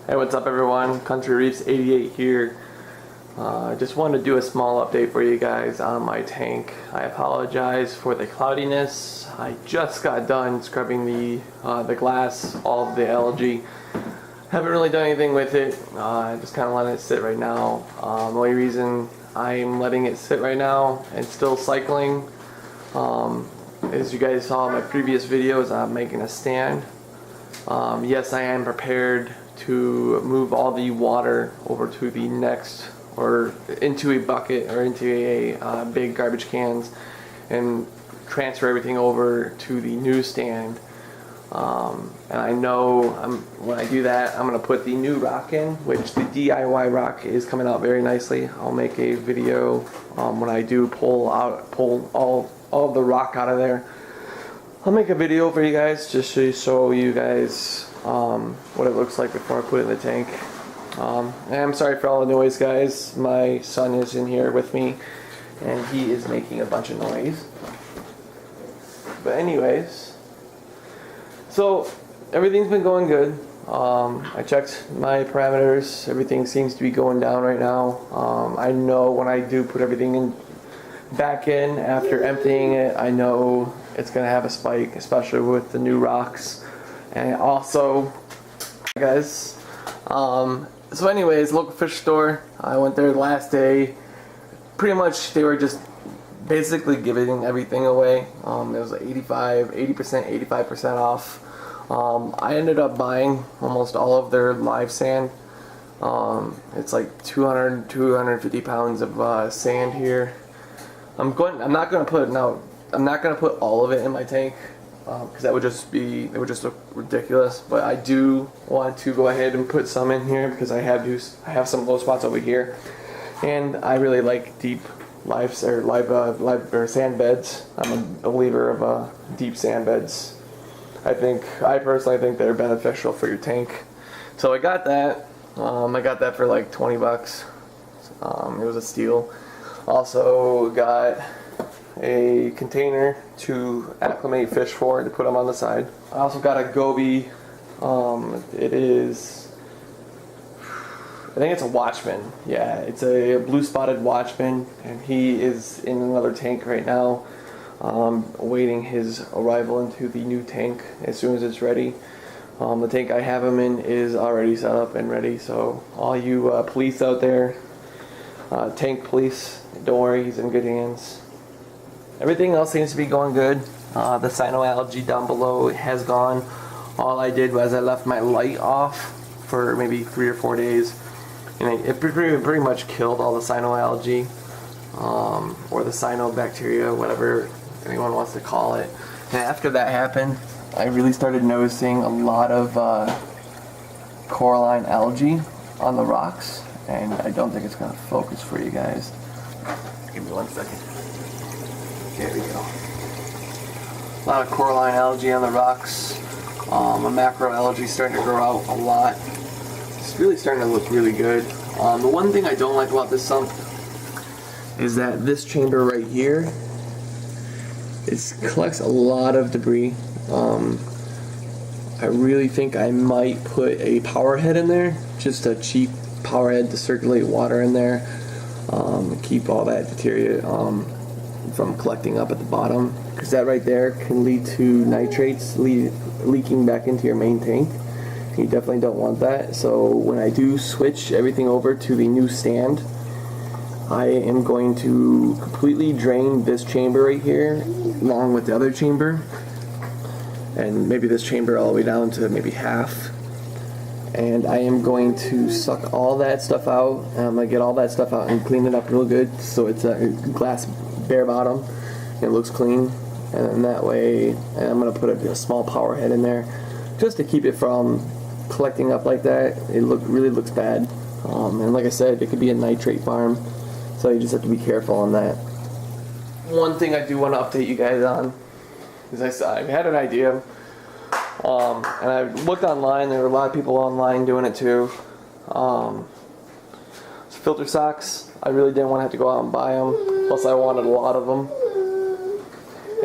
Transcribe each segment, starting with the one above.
Hey, what's up everyone? Country Reefs 88 here. I just wanted to do a small update for you guys on my tank. I apologize for the cloudiness. I just got done scrubbing the glass, all of the algae. Haven't really done anything with it. Just kind of letting it sit right now. The only reason I'm letting it sit right now and still cycling, as you guys saw in my previous videos, I'm making a stand. Yes, I am prepared to move all the water over to the next, or into a bucket or into a big garbage cans, and transfer everything over to the new stand. And I know when I do that, I'm going to put the new rock in, which the DIY rock is coming out very nicely. I'll make a video when I do pull all of the rock out of there. I'll make a video for you guys just to show you guys what it looks like before I put it in the tank. And I'm sorry for all the noise, guys. My son is in here with me and he is making a bunch of noise. But anyways, so everything's been going good. I checked my parameters. Everything seems to be going down right now. I know when I do put everything back in after emptying it, I know it's gonna have a spike, especially with the new rocks. And also, guys, so anyways, local fish store, I went there the last day. Pretty much they were just basically giving everything away. It was like 85% off. I ended up buying almost all of their live sand. It's like 250 pounds of sand here. I'm not gonna put all of it in my tank because that would just look ridiculous. But I do want to go ahead and put some in here because I have some low spots over here, and I really like deep live sand beds. I'm a believer of deep sand beds. I personally think they're beneficial for your tank. So I got that. I got that for like 20 bucks. It was a steal. Also got a container to acclimate fish for, to put them on the side. I also got a goby. It is, I think it's a watchman. Yeah, it's a blue spotted watchman, and he is in another tank right now, awaiting his arrival into the new tank as soon as it's ready. The tank I have him in is already set up and ready, so all you police out there, tank police, don't worry, he's in good hands. Everything else seems to be going good. The cyanoalgae down below has gone. All I did was I left my light off for maybe 3 or 4 days, and it pretty much killed all the cyanoalgae, or the cyanobacteria, whatever anyone wants to call it. And after that happened, I really started noticing a lot of coralline algae on the rocks, and I don't think it's going to focus for you guys. Give me 1 second. There we go. A lot of coralline algae on the rocks. A macroalgae starting to grow out a lot. It's really starting to look really good. The one thing I don't like about this sump is that this chamber right here collects a lot of debris. I really think I might put a power head in there, just a cheap power head to circulate water in there, keep all that bacteria from collecting up at the bottom, because that right there can lead to nitrates leaking back into your main tank. You definitely don't want that. So when I do switch everything over to the new stand, I am going to completely drain this chamber right here along with the other chamber, and maybe this chamber all the way down to maybe half. And I am going to suck all that stuff out, and I'm going to get all that stuff out and clean it up real good so it's a glass bare bottom and it looks clean. And then that way, and I'm going to put a small power head in there just to keep it from collecting up like that. It really looks bad. And like I said, it could be a nitrate farm, so you just have to be careful on that. One thing I do want to update you guys on is I had an idea. And I looked online. There were a lot of people online doing it too. Filter socks. I really didn't want to have to go out and buy them. Plus, I wanted a lot of them.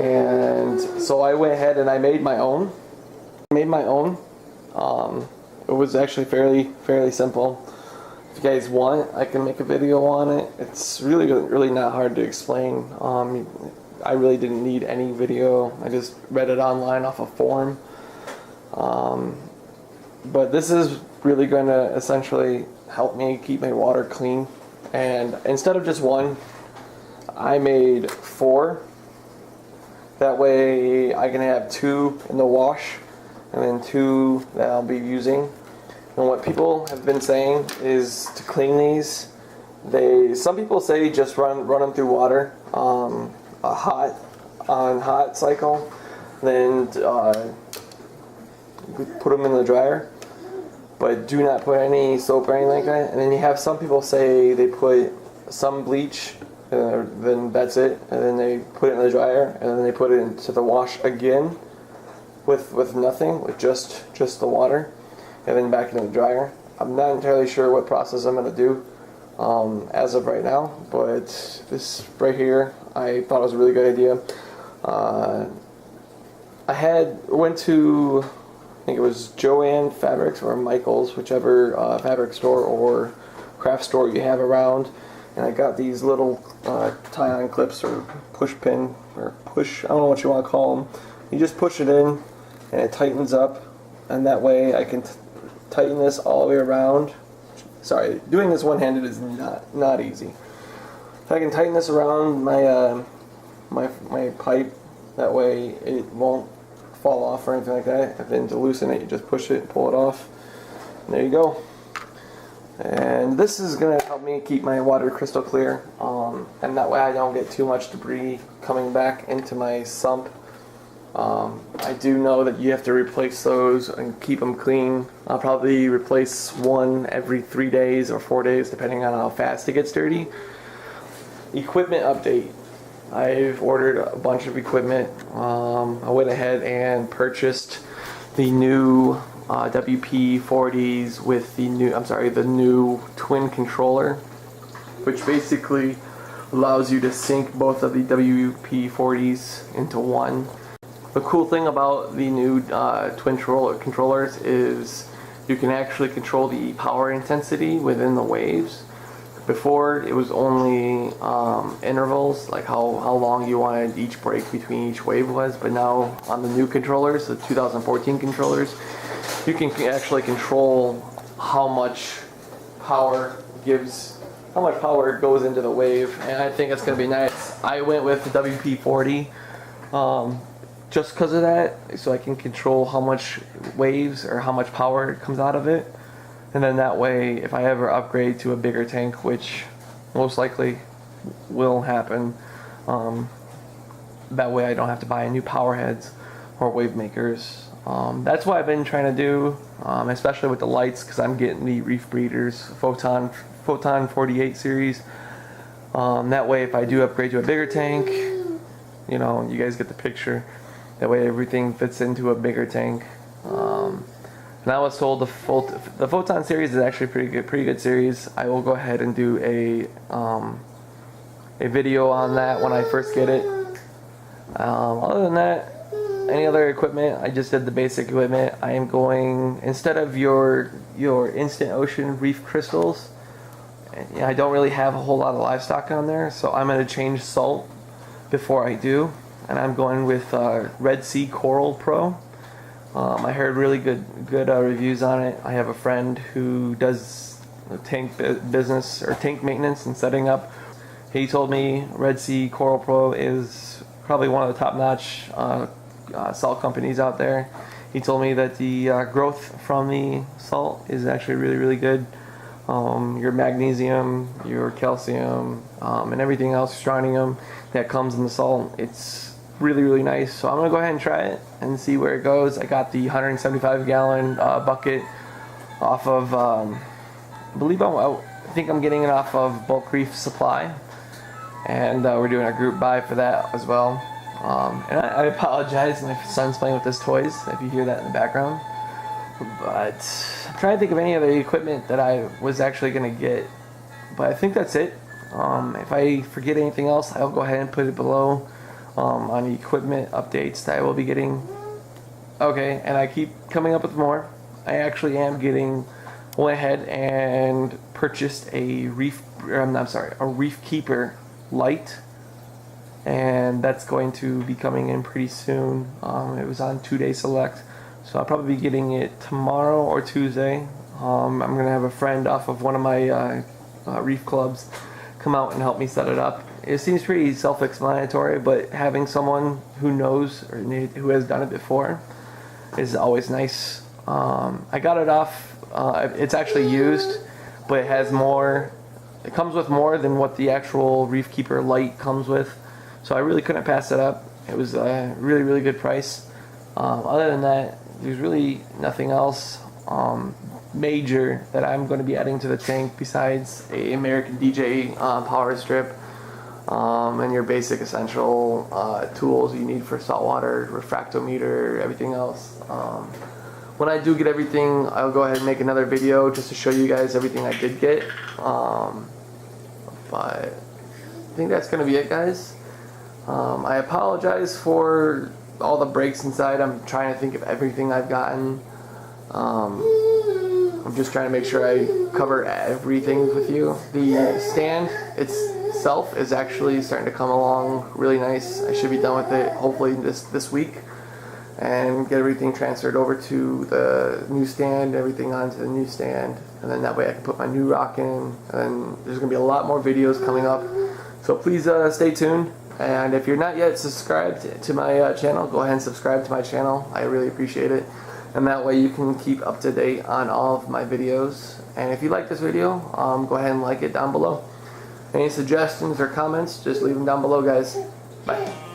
And so I went ahead and I made my own. it was actually fairly simple. If you guys want, I can make a video on it. It's really not hard to explain. I really didn't need any video. I just read it online off a forum. But this is really going to essentially help me keep my water clean. And instead of just one, I made 4. That way I can have 2 in the wash and then 2 that I'll be using. And what people have been saying is to clean these, some people say just run them through water, a hot cycle, then put them in the dryer, but do not put any soap or anything like that. And then you have some people say they put some bleach, then that's it, and then they put it in the dryer, and then they put it into the wash again with nothing, with just the water, and then back into the dryer. I'm not entirely sure what process I'm going to do as of right now, but this right here I thought was a really good idea. I went to, I think it was Joann Fabrics or Michael's, whichever fabric store or craft store you have around, and I got these little tie-on clips or push pin or push, I don't know what you want to call them. You just push it in and it tightens up, and that way I can tighten this all the way around. Sorry, doing this one-handed is not easy. If I can tighten this around my my pipe, that way it won't fall off or anything like that. And then to loosen it, you just push it and pull it off. And there you go. And this is going to help me keep my water crystal clear, and that way I don't get too much debris coming back into my sump. I do know that you have to replace those and keep them clean. I'll probably replace one every 3 days or 4 days, depending on how fast it gets dirty. Equipment update. I've ordered a bunch of equipment. I went ahead and purchased the new WP-40s with the new twin controller, which basically allows you to sync both of the WP-40s into one. The cool thing about the new twin controllers is you can actually control the power intensity within the waves. Before, it was only intervals, like how long you wanted each break between each wave was, but now on the new controllers, the 2014 controllers, you can actually control how much power goes into the wave, and I think it's going to be nice. I went with the WP-40 just because of that, so I can control how much waves or how much power comes out of it. And then that way, if I ever upgrade to a bigger tank, which most likely will happen, that way I don't have to buy new power heads or wave makers. That's what I've been trying to do, especially with the lights, because I'm getting the Reef Breeders Photon 48 series. That way, if I do upgrade to a bigger tank, you know, you guys get the picture. That way, everything fits into a bigger tank. And I was told the Photon series is actually a pretty good series. I will go ahead and do a video on that when I first get it. Other than that, any other equipment, I just did the basic equipment. I am going, instead of your Instant Ocean Reef crystals, I don't really have a whole lot of livestock on there, so I'm going to change salt before I do. And I'm going with Red Sea Coral Pro. I heard really good reviews on it. I have a friend who does tank business or tank maintenance and setting up. He told me Red Sea Coral Pro is probably one of the top-notch salt companies out there. He told me that the growth from the salt is actually really good. Your magnesium, your calcium, and everything else, strontium that comes in the salt, it's really nice. So I'm gonna go ahead and try it and see where it goes. I got the 175-gallon bucket off of I think I'm getting it off of Bulk Reef Supply, and we're doing a group buy for that as well. And I apologize, my son's playing with his toys if you hear that in the background, but I'm trying to think of any other equipment that I was actually gonna get, but I think that's it. If I forget anything else, I'll go ahead and put it below on the equipment updates that I will be getting. Okay, and I keep coming up with more. I actually am went ahead and purchased a Reef Keeper light, and that's going to be coming in pretty soon. It was on 2-day select, so I'll probably be getting it tomorrow or Tuesday. I'm gonna have a friend off of one of my reef clubs come out and help me set it up. It seems pretty self-explanatory, but having someone who knows or who has done it before is always nice. I got it off. It's actually used, but it has more. It comes with more than what the actual Reef Keeper light comes with, so I really couldn't pass it up. It was a really, really good price. Other than that, there's really nothing else major that I'm going to be adding to the tank besides a American DJ power strip and your basic essential tools you need for saltwater, refractometer, everything else. When I do get everything, I'll go ahead and make another video just to show you guys everything I did get. But I think that's going to be it, guys. I apologize for all the breaks inside. I'm trying to think of everything I've gotten. I'm just trying to make sure I cover everything with you. The stand itself is actually starting to come along really nice. I should be done with it hopefully this week and get everything transferred over to the new stand, everything onto the new stand, and then that way I can put my new rock in, and then there's going to be a lot more videos coming up. So please stay tuned, and if you're not yet subscribed to my channel, go ahead and subscribe to my channel. I really appreciate it. And that way you can keep up to date on all of my videos. And if you like this video, go ahead and like it down below. Any suggestions or comments, just leave them down below, guys. Bye.